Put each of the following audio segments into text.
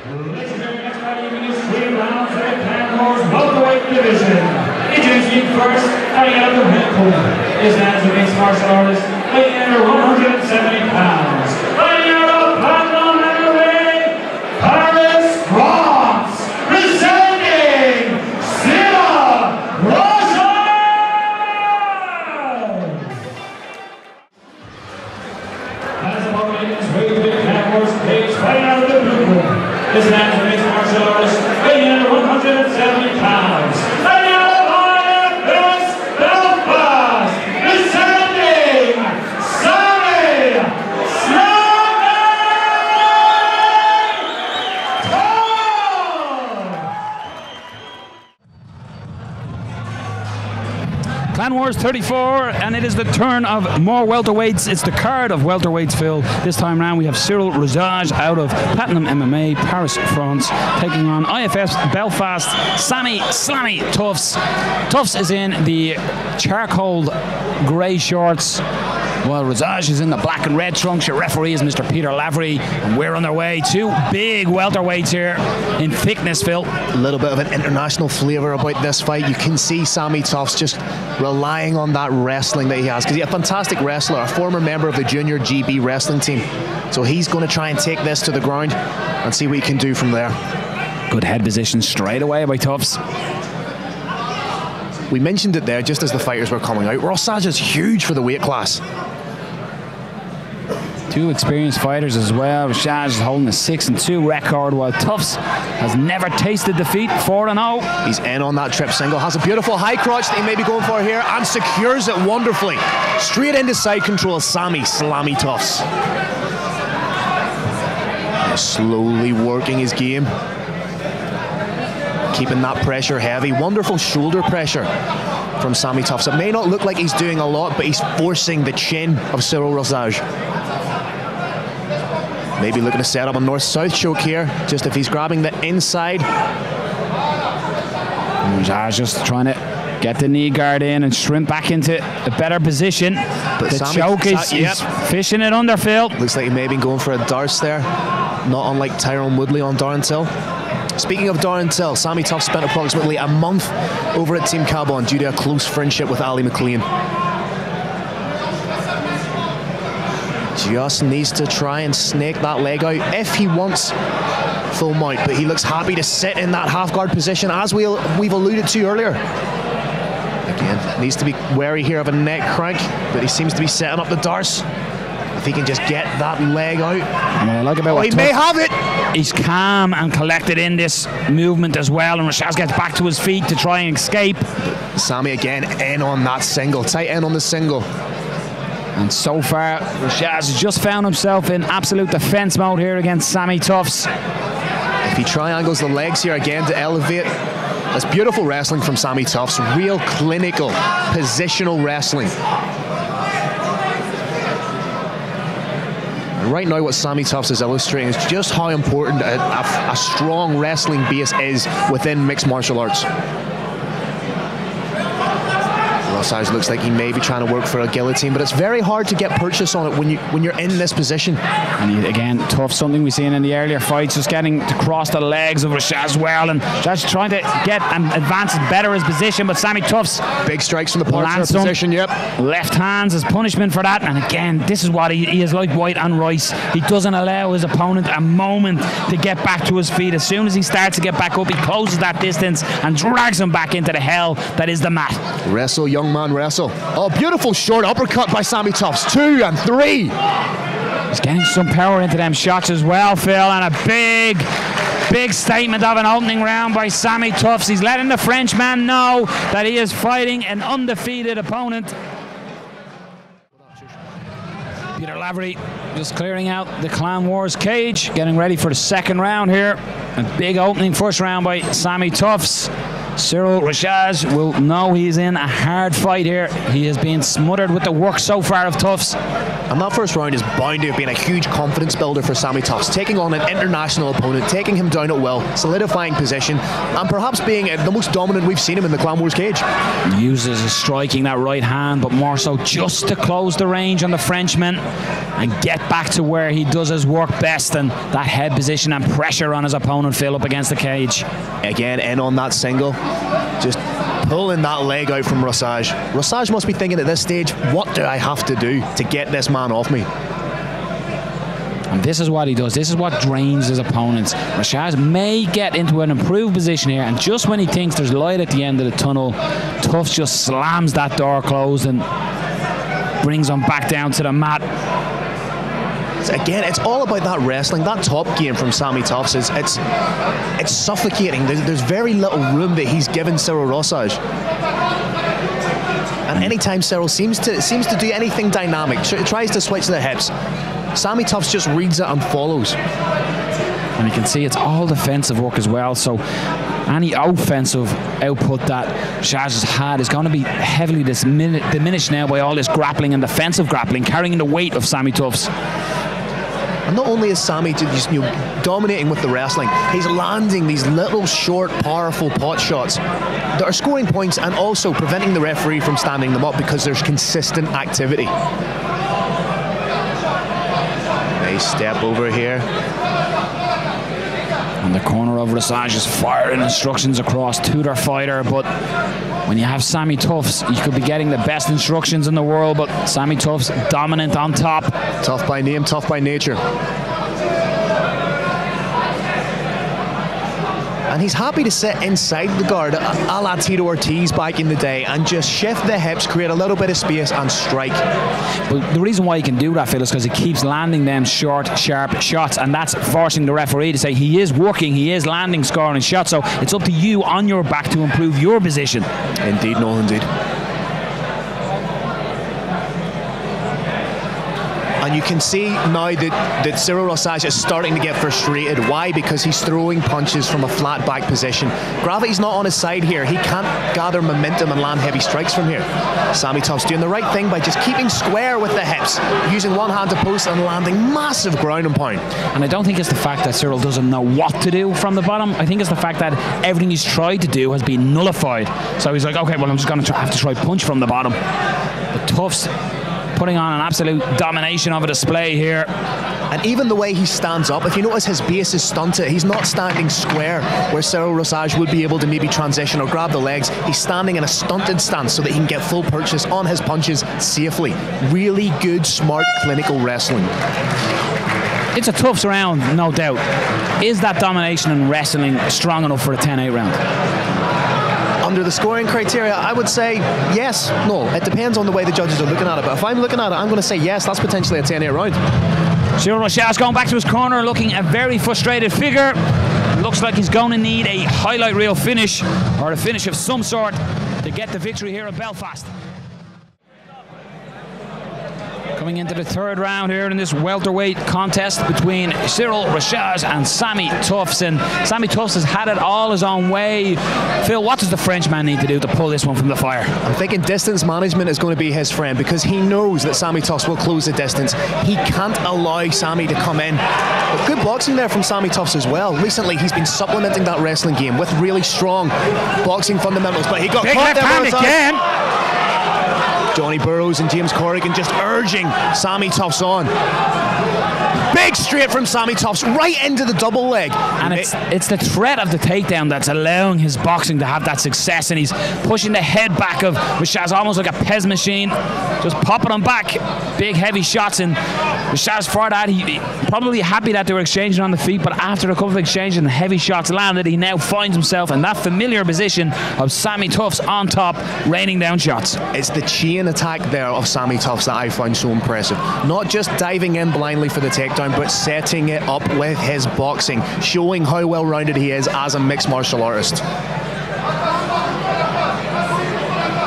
Ladies and gentlemen, next fight evening is 3 rounds of the Clan Welterweight division. Introducing first, fighting out of the red corner. This man's a mixed martial artist, weighing in at 170 pounds. Fighting out of Platnium Crowne, presenting Cyrille Rossage. As the moment is weighing the Clan page, fighting out of the blue corner. This man's a mixed martial artist, weighing in at 170 pounds. Fighting out of Belfast, presenting Sammy Tufts. Clan Wars 34, and it is the turn of more welterweights. It's the card of welterweights, Phil. This time round we have Cyrille Rossage out of Platnium MMA, Paris, France, taking on IFS Belfast, Sammy Tufts. Tufts is in the charcoal grey shorts, while Rossage is in the black and red trunks. Your referee is Mr. Peter Lavery, and we're on their way. Two big welterweights here in thickness, Phil. A little bit of an international flavour about this fight. You can see Sammy Tufts just relying on that wrestling that he has, because he's a fantastic wrestler, a former member of the junior GB wrestling team. So he's going to try and take this to the ground and see what he can do from there. Good head position straight away by Tufts. We mentioned it there just as the fighters were coming out. Rossage is huge for the weight class. Two experienced fighters as well. Rossage is holding a 6-2 record, while Tufts has never tasted defeat, 4-0. He's in on that trip single, has a beautiful high crotch that he may be going for here, and secures it wonderfully. Straight into side control, Sammy Tufts. Slowly working his game. Keeping that pressure heavy. Wonderful shoulder pressure from Sammy Tufts. It may not look like he's doing a lot, but he's forcing the chin of Cyrille Rossage. Maybe looking to set up a north-south choke here, just if he's grabbing the inside. Rossage just trying to get the knee guard in and shrimp back into a better position. But the choke is he's fishing it under, Phil. Looks like he may have been going for a Darce there, not unlike Tyrone Woodley on Darren Till. Speaking of Darren Till, Sammy Tufts spent approximately a month over at Team Cabon due to a close friendship with Ali McLean. Just needs to try and snake that leg out if he wants full mount, but he looks happy to sit in that half guard position, as we've alluded to earlier. Again, needs to be wary here of a neck crank, but he seems to be setting up the Darce. If he can just get that leg out. And what I like about he may have it! He's calm and collected in this movement as well, and Rossage gets back to his feet to try and escape. Sammy again in on that single, tight end on the single. And so far, Rossage has just found himself in absolute defense mode here against Sammy Tufts. If he triangles the legs here again to elevate, that's beautiful wrestling from Sammy Tufts. Real clinical, positional wrestling. And right now what Sammy Tufts is illustrating is just how important a strong wrestling base is within mixed martial arts. Rossage looks like he may be trying to work for a guillotine, but it's very hard to get purchase on it when you're in this position. And again, Tough, something we've seen in the earlier fights, just getting to cross the legs of Rossage as well, and just trying to get and advance better his position, but Sammy Tufts big strikes from the parterre position, yep. Left hands as punishment for that, and again, this is what he is like White and Rice. He doesn't allow his opponent a moment to get back to his feet. As soon as he starts to get back up, he closes that distance and drags him back into the hell that is the mat. Wrestle, young man, wrestle. Oh, beautiful short uppercut by Sammy Tufts. 2 and 3. He's getting some power into them shots as well, Phil, and a big statement of an opening round by Sammy Tufts. He's letting the Frenchman know that he is fighting an undefeated opponent. Peter Lavery just clearing out the Clan Wars cage, getting ready for the second round here. A big opening first round by Sammy Tufts. Cyrille Rossage will know he's in a hard fight here. He has been smothered with the work so far of Tufts. And that first round is bound to have been a huge confidence builder for Sammy Tufts, taking on an international opponent, taking him down at will, solidifying position, and perhaps being the most dominant we've seen him in the Clan Wars cage. Uses his striking, that right hand, but more so just to close the range on the Frenchman and get back to where he does his work best, and that head position and pressure on his opponent, Phil, up against the cage. Again, in on that single, just pulling that leg out from Rossage. Rossage must be thinking at this stage, what do I have to do to get this man off me? And this is what he does. This is what drains his opponents. Rossage may get into an improved position here, and just when he thinks there's light at the end of the tunnel, Tufts just slams that door closed and brings him back down to the mat. Again, it's all about that wrestling, that top game from Sammy Tufts. It's suffocating. There's very little room that he's given Cyrille Rossage. And anytime Cyrille seems to do anything dynamic, tries to switch the hips, Sammy Tufts just reads it and follows. And you can see it's all defensive work as well, so any offensive output that Rossage has had is going to be heavily diminished now by all this grappling and defensive grappling, carrying the weight of Sammy Tufts. And not only is Sammy just, dominating with the wrestling, he's landing these little short, powerful pot shots that are scoring points and also preventing the referee from standing them up because there's consistent activity. Nice step over here. And the corner of Rossage is firing instructions across to their fighter, but when you have Sammy Tufts, you could be getting the best instructions in the world, but Sammy Tufts dominant on top. Tough by name, tough by nature. And he's happy to sit inside the guard a la Tito Ortiz back in the day and just shift the hips, create a little bit of space and strike. But the reason why he can do that, Phil, is because he keeps landing them short, sharp shots, and that's forcing the referee to say he is working, he is landing, scoring shots, so it's up to you on your back to improve your position. Indeed, Noel, indeed. And you can see now that Cyrille Rossage is starting to get frustrated. Why? Because he's throwing punches from a flat back position. Gravity's not on his side here. He can't gather momentum and land heavy strikes from here. Sammy Tufts doing the right thing by just keeping square with the hips, using one hand to post and landing massive ground and pound. And I don't think it's the fact that Cyrille doesn't know what to do from the bottom. I think it's the fact that everything he's tried to do has been nullified. So he's like, okay, well, I'm just going to have to try punch from the bottom. But Tufts putting on an absolute domination of a display here. And even the way he stands up, if you notice his base is stunted, he's not standing square where Cyrille Rossage would be able to maybe transition or grab the legs. He's standing in a stunted stance so that he can get full purchase on his punches safely. Really good, smart, clinical wrestling. It's a Tufts round, no doubt. Is that domination and wrestling strong enough for a 10-8 round? Under the scoring criteria, I would say yes, no. It depends on the way the judges are looking at it. But if I'm looking at it, I'm going to say yes, that's potentially a 10-8 round. Cyrille Rossage going back to his corner, looking a very frustrated figure. Looks like he's going to need a highlight reel finish, or a finish of some sort, to get the victory here in Belfast. Coming into the third round here in this welterweight contest between Cyrille Rossage and Sammy Tufts. And Sammy Tufts has had it all his own way. Phil, what does the Frenchman need to do to pull this one from the fire? I'm thinking distance management is going to be his friend, because he knows that Sammy Tufts will close the distance. He can't allow Sammy to come in. But good boxing there from Sammy Tufts as well. Recently, he's been supplementing that wrestling game with really strong boxing fundamentals. But he got big caught left hand there again. Johnny Burrows and James Corrigan just urging Sammy Tufts on. Big straight from Sammy Tufts right into the double leg. And it's the threat of the takedown that's allowing his boxing to have that success, and he's pushing the head back of Rossage almost like a Pez machine, just popping him back. Big heavy shots, and Rossage for that, he probably happy that they were exchanging on the feet, but after a couple of exchanges and heavy shots landed, he now finds himself in that familiar position of Sammy Tufts on top, raining down shots. It's the chain attack there of Sammy Tufts that I find so impressive. Not just diving in blindly for the takedown, but setting it up with his boxing, showing how well-rounded he is as a mixed martial artist.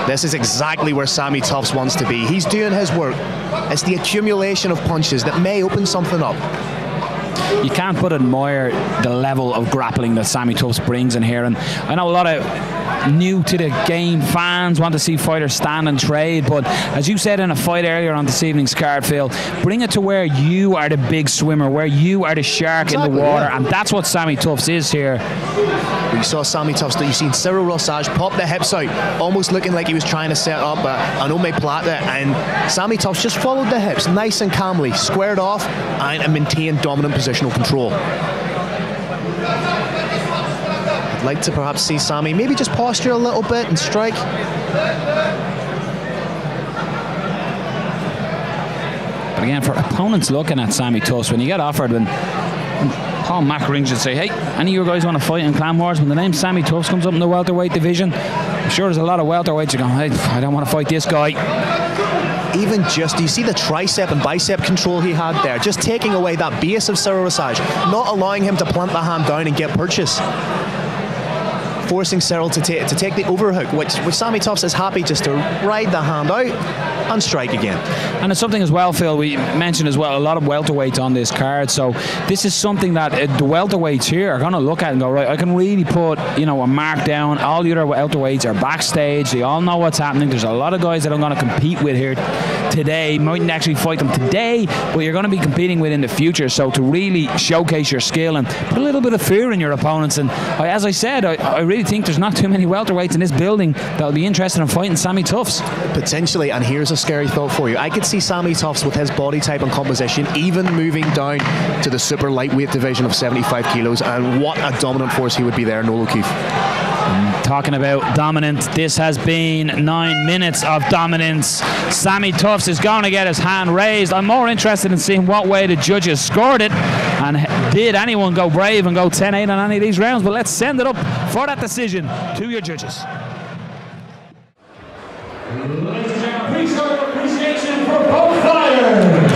This is exactly where Sammy Tufts wants to be. He's doing his work. It's the accumulation of punches that may open something up. you can't but admire the level of grappling that Sammy Tufts brings in here. And I know a lot of new to the game fans want to see fighters stand and trade, but as you said in a fight earlier on this evening's card, Phil, bring it to where you are the big swimmer, where you are the shark in the water, and that's what Sammy Tufts is here. You saw Sammy Tufts, you've seen Cyrille Rossage pop the hips out, almost looking like he was trying to set up an omoplata, and Sammy Tufts just followed the hips nice and calmly, squared off, and maintained dominant positional control. I'd like to perhaps see Sammy maybe just posture a little bit and strike. But again, for opponents looking at Sammy Tufts, when you get offered, when Paul Mackering should say, hey, any of you guys want to fight in Clan Wars? When the name Sammy Tufts comes up in the welterweight division, I'm sure there's a lot of welterweights who are going, hey, I don't want to fight this guy. Even just, do you see the tricep and bicep control he had there? Just taking away that base of Cyrille Rossage, not allowing him to plant the hand down and get purchase. Forcing Cyrille to take the overhook, which Sammy Tufts is happy just to ride the hand out and strike again. And it's something as well, Phil, we mentioned as well, a lot of welterweights on this card, so this is something that the welterweights here are going to look at and go, right, I can really put, you know, a mark down. All the other welterweights are backstage, they all know what's happening. There's a lot of guys that I'm going to compete with here today, mightn't actually fight them today, but you're going to be competing with in the future, so to really showcase your skill and put a little bit of fear in your opponents. And as I said, I really think there's not too many welterweights in this building that'll be interested in fighting Sammy Tufts. Potentially, and here's a scary thought for you. I could see Sammy Tufts with his body type and composition even moving down to the super lightweight division of 75 kilos, and what a dominant force he would be there, Noel O'Keefe. Talking about dominant, this has been 9 minutes of dominance. Sammy Tufts is going to get his hand raised. I'm more interested in seeing what way the judges scored it, and did anyone go brave and go 10-8 on any of these rounds. But let's send it up for that decision to your judges. Ladies and gentlemen, please show your appreciation for both fighters.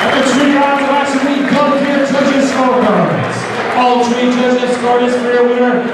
After 3 rounds of action, we come to your judges' scorecards. All 3 judges scored this career winner